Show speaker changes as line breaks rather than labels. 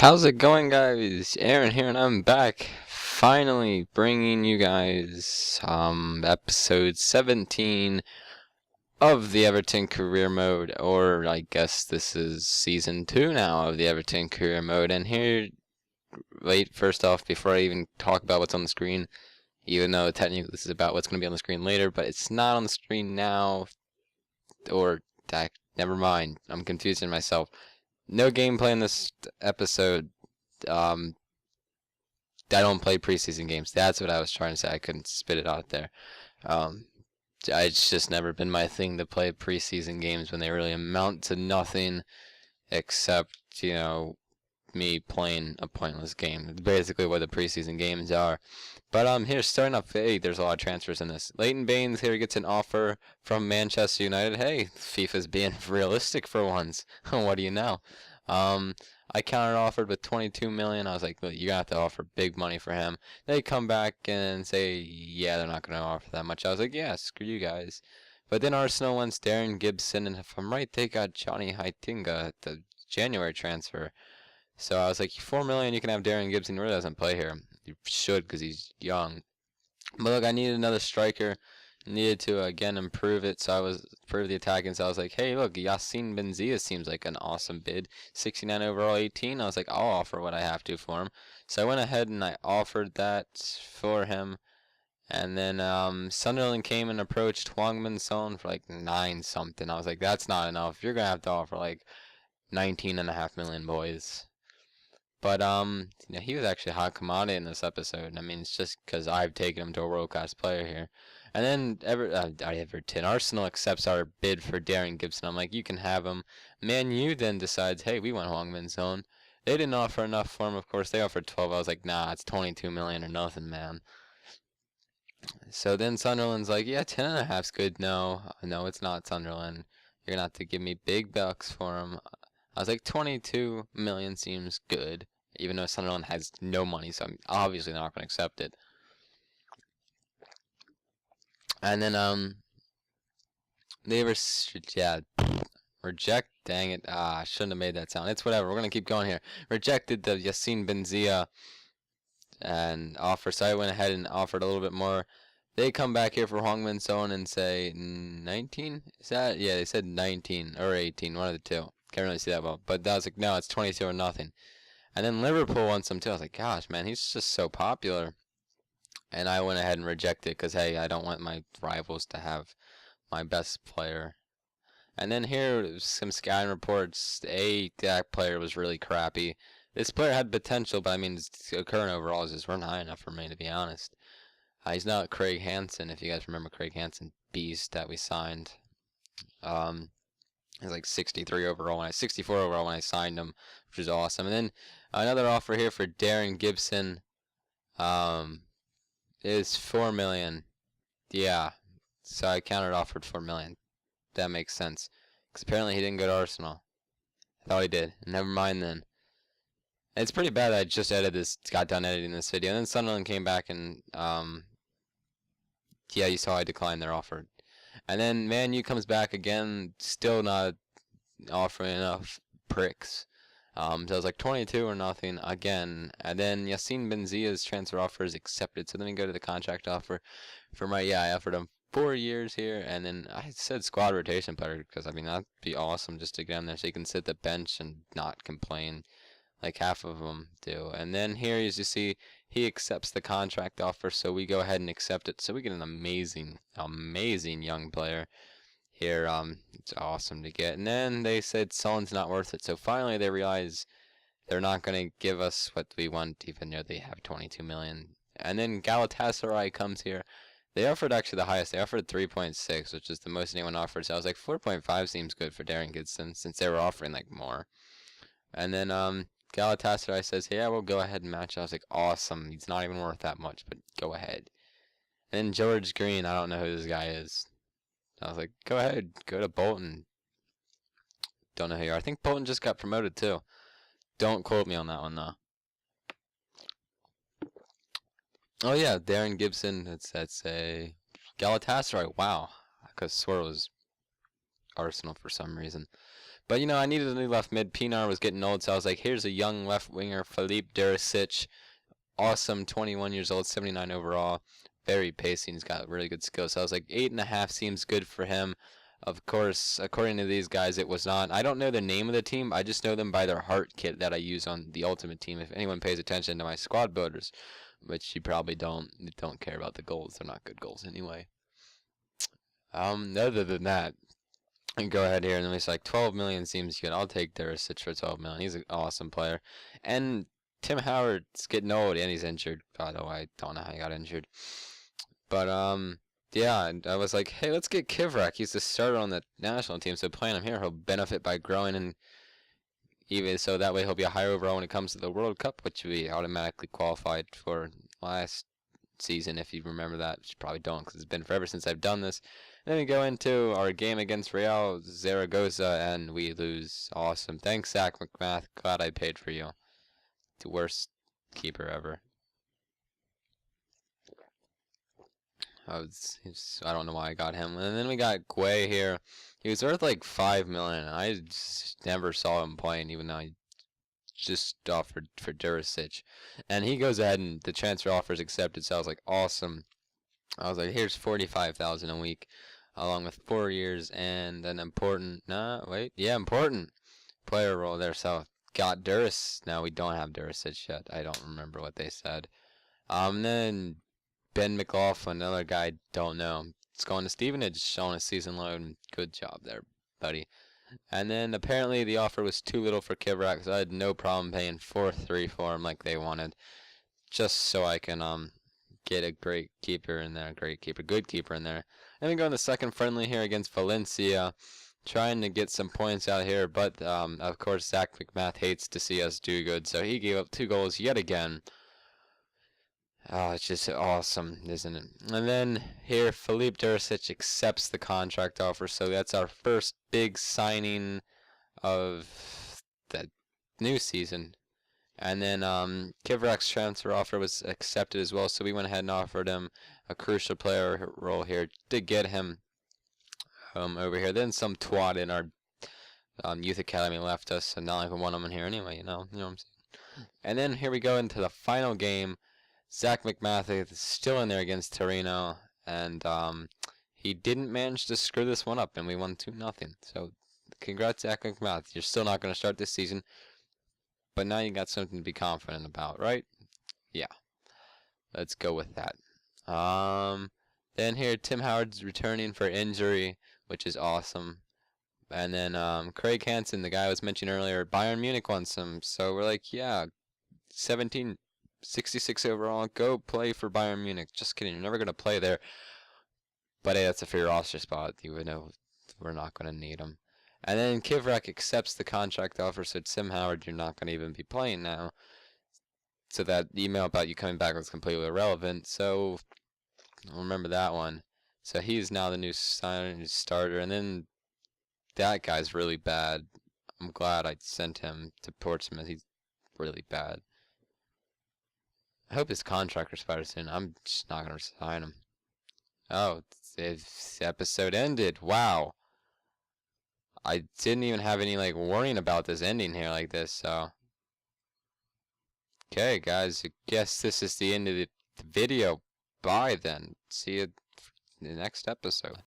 How's it going, guys? Aaron here, and I'm back, finally bringing you guys episode 17 of the Everton Career Mode, or I guess this is season 2 now of the Everton Career Mode. And here, wait, first off, before I even talk about what's on the screen, even though technically this is about what's going to be on the screen later, but it's not on the screen now, or that, never mind, I'm confusing myself. No gameplay in this episode. I don't play preseason games. That's what I was trying to say. I couldn't spit it out there. Um, it's just never been my thing to play preseason games when they really amount to nothing except, me playing a pointless game. It's basically what the preseason games are. But here, starting off, hey, there's a lot of transfers in this. Leighton Baines here gets an offer from Manchester United. Hey, FIFA's being realistic for once. What do you know? I counter offered with 22 million. I was like, look, you're gonna have to offer big money for him. They come back and say, yeah, they're not gonna offer that much. I was like, yeah, screw you guys. But then Arsenal wants Darren Gibson, and if I'm right, they got Johnny Heitinga at the January transfer. So I was like, 4 million, you can have Darren Gibson. He really doesn't play here. You should, because he's young. But look, I needed another striker. Needed to again improve it, so I was improve the attack, and so I was like, hey, look, Yassine Benzia seems like an awesome bid. 69 overall, 18. I was like, I'll offer what I have to for him. So I went ahead and I offered that for him. And then Sunderland came and approached Hwang Min Son for like 9 something. I was like, that's not enough. You're gonna have to offer like 19.5 million, boys. But he was actually a hot commodity in this episode. I mean, it's just because I've taken him to a world-class player here. And then Everton, Arsenal accepts our bid for Darren Gibson. I'm like, you can have him. Man U then decides, hey, we want Hwang Min Son. They didn't offer enough for him, of course. They offered 12. I was like, nah, it's 22 million or nothing, man. So then Sunderland's like, yeah, 10.5's good. No, it's not, Sunderland. You're gonna have to give me big bucks for him. I was like, 22 million seems good, even though Sunderland has no money, so I'm obviously not going to accept it. And then, they were, yeah, reject, dang it, I shouldn't have made that sound. It's whatever, we're going to keep going here. Rejected the Yassine Benzia and offer, so I went ahead and offered a little bit more. They come back here for Hwang Min Son and say 19? Is that? Yeah, they said 19 or 18, one of the two. Can't really see that well. But I was like, no, it's 22 or nothing. And then Liverpool wants him too. I was like, gosh, man, he's just so popular. And I went ahead and rejected it because, hey, I don't want my rivals to have my best player. And then here, some scouting reports. That player was really crappy. This player had potential, but I mean, his current overalls just weren't high enough for me, to be honest. He's not Craig Hansen, if you guys remember Craig Hansen, beast that we signed. He's like 63 overall 64 overall when I signed him, which is awesome. And then another offer here for Darren Gibson is 4 million. Yeah, so I countered offered 4 million. That makes sense, because apparently he didn't go to Arsenal. I thought he did. Never mind then. It's pretty bad that I just got done editing this video. And then Sunderland came back and yeah, you saw I declined their offer. And then Man U comes back again, still not offering enough pricks. So I was like 22 or nothing again. And then Yassine Benzia's transfer offer is accepted. So then we go to the contract offer for I offered him 4 years here. And then I said squad rotation player because, I mean, that'd be awesome just to get him there so he can sit the bench and not complain like half of them do. And then here, as you see, he accepts the contract offer, so we go ahead and accept it. So we get an amazing, amazing young player here. It's awesome to get. And then they said Son's not worth it. So finally they realize they're not going to give us what we want, even though they have 22 million. And then Galatasaray comes here. They offered actually the highest. They offered 3.6, which is the most anyone offered. So I was like, 4.5 seems good for Darren Gibson, since they were offering like more. And then Galatasaray says, yeah, we'll go ahead and match. I was like, awesome. He's not even worth that much, but go ahead. And then George Green, I don't know who this guy is. I was like, go ahead, go to Bolton. Don't know who you are. I think Bolton just got promoted too. Don't quote me on that one though. Oh yeah, Darren Gibson. That's a Galatasaray. Wow, I could swear it was Arsenal for some reason. But, you know, I needed a new left mid. Pinar was getting old, so I was like, here's a young left winger, Felipe Durasic. Awesome, 21 years old, 79 overall. Very pacey. He's got really good skills. So I was like, 8.5 seems good for him. Of course, according to these guys, it was not. I don't know the name of the team. I just know them by their heart kit that I use on the Ultimate Team. If anyone pays attention to my squad builders, which you probably don't care about the goals. They're not good goals anyway. Other than that, and go ahead here, and then it's like 12 million seems good. I'll take Durasic for 12 million. He's an awesome player. And Tim Howard's getting old, and he's injured. By the way, I don't know how he got injured. But, yeah, and I was like, hey, let's get Kivrak. He's the starter on the national team, so playing him here, he'll benefit by growing, and even so that way he'll be a higher overall when it comes to the World Cup, which we automatically qualified for last season, if you remember that, which you probably don't, because it's been forever since I've done this. And then we go into our game against Real Zaragoza, and we lose. Awesome. Thanks, Zach McMath. Glad I paid for you. The worst keeper ever. I don't know why I got him. And then we got Guay here. He was worth like 5 million. I just never saw him playing, even though I just offered for Durasic. And he goes ahead and the transfer offer is accepted. So I was like, awesome. I was like, here's 45,000 a week, along with 4 years and an important, important player role there. So got Duras. Now we don't have Durasic yet. I don't remember what they said. Then Ben McLaughlin, another guy, don't know. It's going to Stevenage on a season loan. Good job there, buddy. And then apparently the offer was too little for Kivrak, so I had no problem paying 4.3 for him like they wanted, just so I can get a great keeper in there, good keeper in there. And we go in the second friendly here against Valencia, trying to get some points out here, but of course Zach McMath hates to see us do good, so he gave up 2 goals yet again. Oh, it's just awesome, isn't it? And then here, Felipe Durasic accepts the contract offer, so that's our first big signing of the new season. And then Kivrak's transfer offer was accepted as well, so we went ahead and offered him a crucial player role here to get him over here. Then some twat in our youth academy left us, and not like we want him in here anyway, you know what I'm saying? And then here we go into the final game. Zach McMath is still in there against Torino, and he didn't manage to screw this one up, and we won 2-0. So, congrats, Zach McMath. You're still not going to start this season, but now you got something to be confident about, right? Yeah. Let's go with that. Then here, Tim Howard's returning for injury, which is awesome. And then Craig Hansen, the guy I was mentioning earlier, Bayern Munich wants him. So we're like, yeah, 66 overall, go play for Bayern Munich. Just kidding, you're never going to play there. But hey, that's a free roster spot. You would know we're not going to need him. And then Kivrak accepts the contract offer, so Tim Howard, you're not going to even be playing now. So that email about you coming back was completely irrelevant. So I'll remember that one. So he's now the new starter. And then that guy's really bad. I'm glad I sent him to Portsmouth. He's really bad. I hope his contract expires soon. I'm just not going to sign him. Oh, this episode ended. Wow. I didn't even have any, warning about this ending here like this, so. Okay, guys. I guess this is the end of the video. Bye, then. See you in the next episode.